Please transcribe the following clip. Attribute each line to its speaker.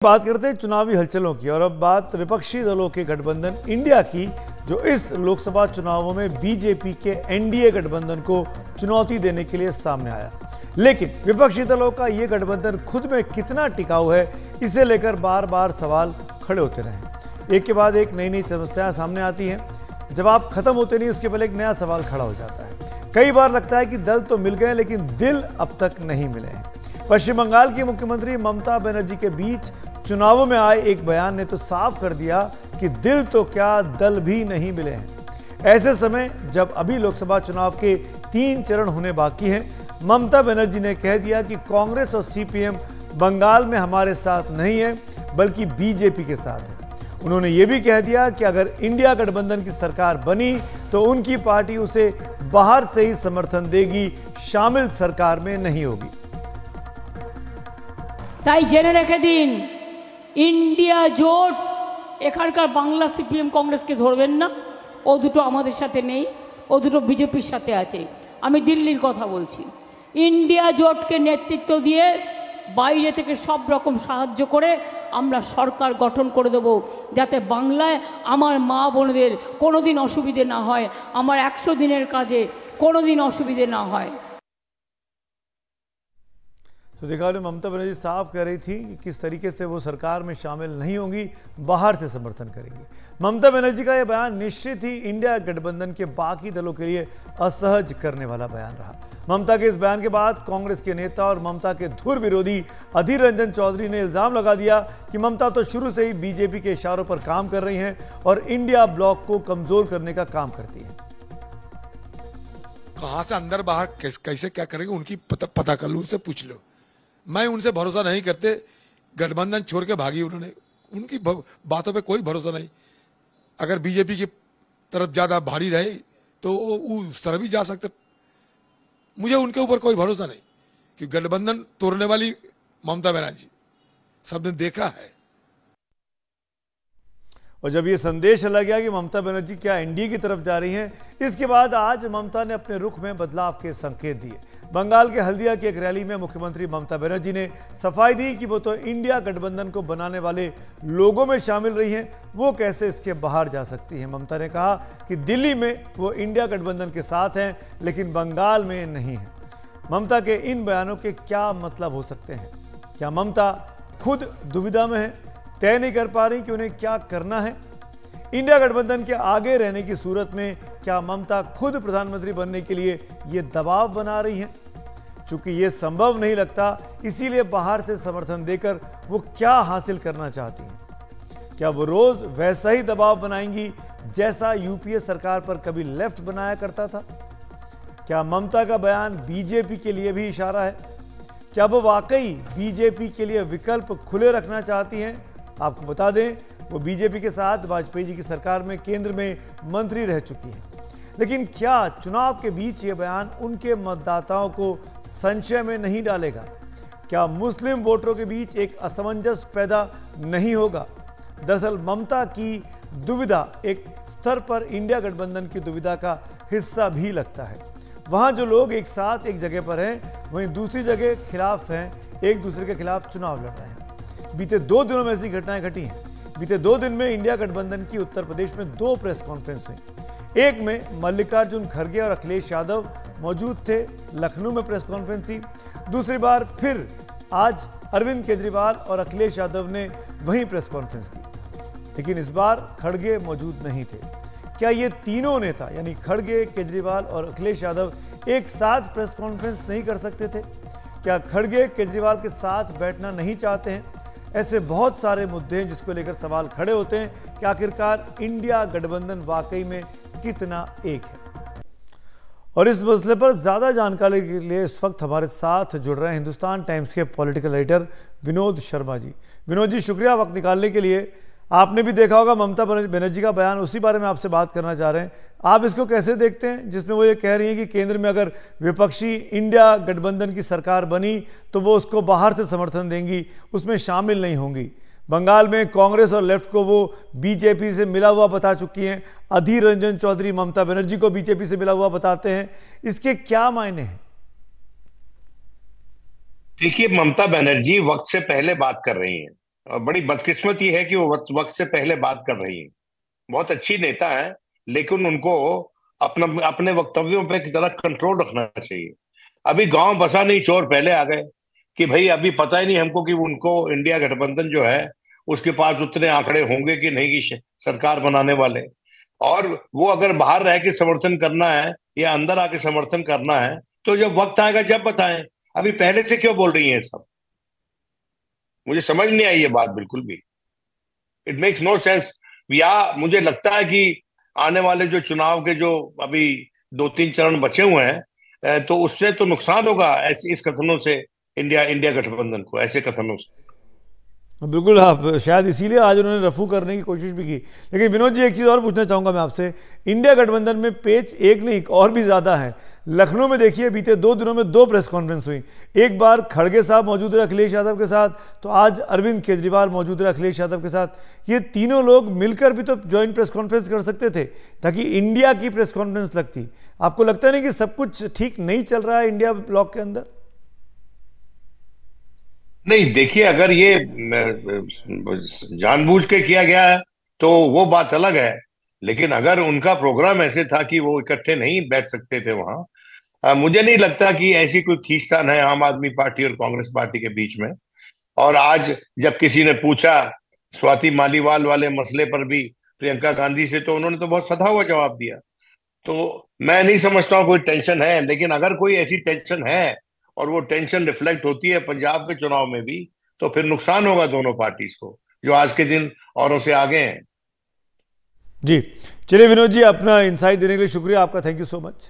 Speaker 1: बात करते हैं चुनावी हलचलों की और अब बात विपक्षी दलों के गठबंधन इंडिया की, जो इस लोकसभा चुनावों में बीजेपी के एनडीए गठबंधन को चुनौती देने के लिए सामने आया। लेकिन विपक्षी दलों का ये गठबंधन खुद में कितना टिकाऊ है, इसे लेकर बार बार सवाल खड़े होते रहे। एक के बाद एक नई नई समस्याएं सामने आती हैं। जवाब खत्म होते नहीं, उसके पहले एक नया सवाल खड़ा हो जाता है। कई बार लगता है कि दल तो मिल गए लेकिन दिल अब तक नहीं मिले हैं। पश्चिम बंगाल की मुख्यमंत्री ममता बनर्जी के बीच चुनावों में आए एक बयान ने तो साफ कर दिया कि दिल तो क्या दल भी नहीं मिले हैं। ऐसे समय जब अभी लोकसभा चुनाव के 3 चरण होने बाकी हैं, ममता बनर्जी ने कह दिया कि कांग्रेस और सीपीएम बंगाल में हमारे साथ नहीं है बल्कि बीजेपी के साथ है। उन्होंने ये भी कह दिया कि अगर इंडिया गठबंधन की सरकार बनी तो उनकी पार्टी उसे बाहर से ही समर्थन देगी, शामिल सरकार में नहीं होगी।
Speaker 2: তাই জেনে রেখে দিন, ইন্ডিয়া জোট এখানকার বাংলা সিপিএম কংগ্রেসকে ধরবেন না। ও দুটো আমাদের সাথে নেই, ও দুটো বিজেপির সাথে আছে। আমি দিল্লির কথা বলছি। ইন্ডিয়া জোটকে নেতৃত্ব দিয়ে বাইরে থেকে সব রকম সাহায্য করে আমরা সরকার গঠন করে দেব, যাতে বাংলায় আমার মা বোনদের কোনোদিন অসুবিধে না হয়, আমার 100 দিনের কাজে কোনোদিন অসুবিধে না হয়।
Speaker 1: तो देखा ममता बनर्जी साफ कह रही थी कि किस तरीके से वो सरकार में शामिल नहीं होंगी, बाहर से समर्थन करेंगी। ममता बनर्जी का यह बयान निश्चित ही इंडिया गठबंधन के बाकी दलों के लिए असहज करने वाला बयान रहा। ममता के इस बयान के बाद कांग्रेस के नेता और ममता के धुर विरोधी अधीर रंजन चौधरी ने इल्जाम लगा दिया कि ममता तो शुरू से ही बीजेपी के इशारों पर काम कर रही हैं और इंडिया ब्लॉक को कमजोर करने का काम करती हैं।
Speaker 3: कहां से अंदर बाहर कैसे क्या करेंगे उनकी पता कर लो, उनसे पूछ लो। मैं उनसे भरोसा नहीं करते, गठबंधन छोड़ के भागी उन्होंने, उनकी बातों पे कोई भरोसा नहीं। अगर बीजेपी की तरफ ज्यादा भारी रहे तो वो उस तरह भी जा सकते। मुझे उनके ऊपर कोई भरोसा नहीं कि गठबंधन तोड़ने वाली ममता बनर्जी सबने देखा है।
Speaker 1: और जब ये संदेश चला गया कि ममता बनर्जी क्या एनडीए की तरफ जा रही हैं, इसके बाद आज ममता ने अपने रुख में बदलाव के संकेत दिए। बंगाल के हल्दिया की एक रैली में मुख्यमंत्री ममता बनर्जी ने सफाई दी कि वो तो इंडिया गठबंधन को बनाने वाले लोगों में शामिल रही हैं, वो कैसे इसके बाहर जा सकती हैं। ममता ने कहा कि दिल्ली में वो इंडिया गठबंधन के साथ हैं लेकिन बंगाल में नहीं है। ममता के इन बयानों के क्या मतलब हो सकते हैं? क्या ममता खुद दुविधा में है, तय नहीं कर पा रही कि उन्हें क्या करना है? इंडिया गठबंधन के आगे रहने की सूरत में क्या ममता खुद प्रधानमंत्री बनने के लिए ये दबाव बना रही हैं? चूंकि ये संभव नहीं लगता, इसीलिए बाहर से समर्थन देकर वो क्या हासिल करना चाहती हैं? क्या वो रोज वैसा ही दबाव बनाएंगी जैसा यूपीए सरकार पर कभी लेफ्ट बनाया करता था? क्या ममता का बयान बीजेपी के लिए भी इशारा है? क्या वो वाकई बीजेपी के लिए विकल्प खुले रखना चाहती हैं? आपको बता दें, वो बीजेपी के साथ वाजपेयी जी की सरकार में केंद्र में मंत्री रह चुकी हैं। लेकिन क्या चुनाव के बीच ये बयान उनके मतदाताओं को संशय में नहीं डालेगा? क्या मुस्लिम वोटरों के बीच एक असमंजस पैदा नहीं होगा? दरअसल ममता की दुविधा एक स्तर पर इंडिया गठबंधन की दुविधा का हिस्सा भी लगता है। वहां जो लोग एक साथ एक जगह पर हैं, वहीं दूसरी जगह खिलाफ हैं, एक दूसरे के खिलाफ चुनाव लड़ रहे हैं। बीते 2 दिनों में ऐसी घटनाएं घटी हैं। बीते 2 दिन में इंडिया गठबंधन की उत्तर प्रदेश में 2 प्रेस कॉन्फ्रेंस हुई। एक में मल्लिकार्जुन खड़गे और अखिलेश यादव मौजूद थे, लखनऊ में प्रेस कॉन्फ्रेंस थी। दूसरी बार फिर आज अरविंद केजरीवाल और अखिलेश यादव ने वहीं प्रेस कॉन्फ्रेंस की, लेकिन इस बार खड़गे मौजूद नहीं थे। क्या ये तीनों नेता यानी खड़गे, केजरीवाल और अखिलेश यादव एक साथ प्रेस कॉन्फ्रेंस नहीं कर सकते थे? क्या खड़गे केजरीवाल के साथ बैठना नहीं चाहते हैं? ऐसे बहुत सारे मुद्दे हैं जिसको लेकर सवाल खड़े होते हैं कि आखिरकार इंडिया गठबंधन वाकई में कितना एक है। और इस मसले पर ज्यादा जानकारी के लिए इस वक्त हमारे साथ जुड़ रहे हैं हिंदुस्तान टाइम्स के पॉलिटिकल एडिटर विनोद शर्मा जी। विनोद जी, शुक्रिया वक्त निकालने के लिए। आपने भी देखा होगा ममता बनर्जी का बयान, उसी बारे में आपसे बात करना चाह रहे हैं। आप इसको कैसे देखते हैं, जिसमें वो ये कह रही है कि केंद्र में अगर विपक्षी इंडिया गठबंधन की सरकार बनी तो वो उसको बाहर से समर्थन देंगी, उसमें शामिल नहीं होंगी। बंगाल में कांग्रेस और लेफ्ट को वो बीजेपी से मिला हुआ बता चुकी हैं। अधीर रंजन चौधरी ममता बनर्जी को बीजेपी से मिला हुआ बताते हैं। इसके क्या मायने हैं?
Speaker 4: देखिए, ममता बनर्जी वक्त से पहले बात कर रही हैं। बड़ी बदकिस्मती है कि वो वक्त से पहले बात कर रही है। बहुत अच्छी नेता है, लेकिन उनको अपना अपने वक्तव्यों पे की तरह कंट्रोल रखना चाहिए। अभी गांव बसा नहीं चोर पहले आ गए कि भाई अभी पता ही नहीं हमको कि उनको इंडिया गठबंधन जो है उसके पास उतने आंकड़े होंगे कि नहीं कि सरकार बनाने वाले। और वो अगर बाहर रह के समर्थन करना है या अंदर आके समर्थन करना है तो जब वक्त आएगा जब बताएं। अभी पहले से क्यों बोल रही हैं सब? मुझे समझ नहीं आई ये बात बिल्कुल भी। It makes no sense. या मुझे लगता है कि आने वाले जो चुनाव के जो अभी 2-3 चरण बचे हुए हैं, तो उससे तो नुकसान होगा ऐसे इस कथनों से, इंडिया इंडिया गठबंधन को ऐसे कथनों से।
Speaker 1: बिल्कुल, आप शायद इसीलिए आज उन्होंने रफू करने की कोशिश भी की। लेकिन विनोद जी, एक चीज़ और पूछना चाहूँगा मैं आपसे। इंडिया गठबंधन में पेच एक नहीं और भी ज़्यादा है। लखनऊ में देखिए, बीते 2 दिनों में 2 प्रेस कॉन्फ्रेंस हुई। एक बार खड़गे साहब मौजूद रहे अखिलेश यादव के साथ, तो आज अरविंद केजरीवाल मौजूद रहे अखिलेश यादव के साथ। ये तीनों लोग मिलकर भी तो ज्वाइंट प्रेस कॉन्फ्रेंस कर सकते थे ताकि इंडिया की प्रेस कॉन्फ्रेंस लगती। आपको लगता नहीं कि सब कुछ ठीक नहीं चल रहा है इंडिया ब्लॉक के अंदर?
Speaker 4: नहीं, देखिए, अगर ये जानबूझ के किया गया है तो वो बात अलग है। लेकिन अगर उनका प्रोग्राम ऐसे था कि वो इकट्ठे नहीं बैठ सकते थे वहां, मुझे नहीं लगता कि ऐसी कोई खींचतान है आम आदमी पार्टी और कांग्रेस पार्टी के बीच में। और आज जब किसी ने पूछा स्वाति मालीवाल वाले मसले पर भी प्रियंका गांधी से, तो उन्होंने तो बहुत सधा हुआ जवाब दिया। तो मैं नहीं समझता हूँ कोई टेंशन है। लेकिन अगर कोई ऐसी टेंशन है और वो टेंशन रिफ्लेक्ट होती है पंजाब के चुनाव में भी, तो फिर नुकसान होगा दोनों पार्टीज को जो आज के दिन औरों से आगे हैं।
Speaker 1: जी चलिए विनोद जी, अपना इंसाइट देने के लिए शुक्रिया आपका। Thank you so much.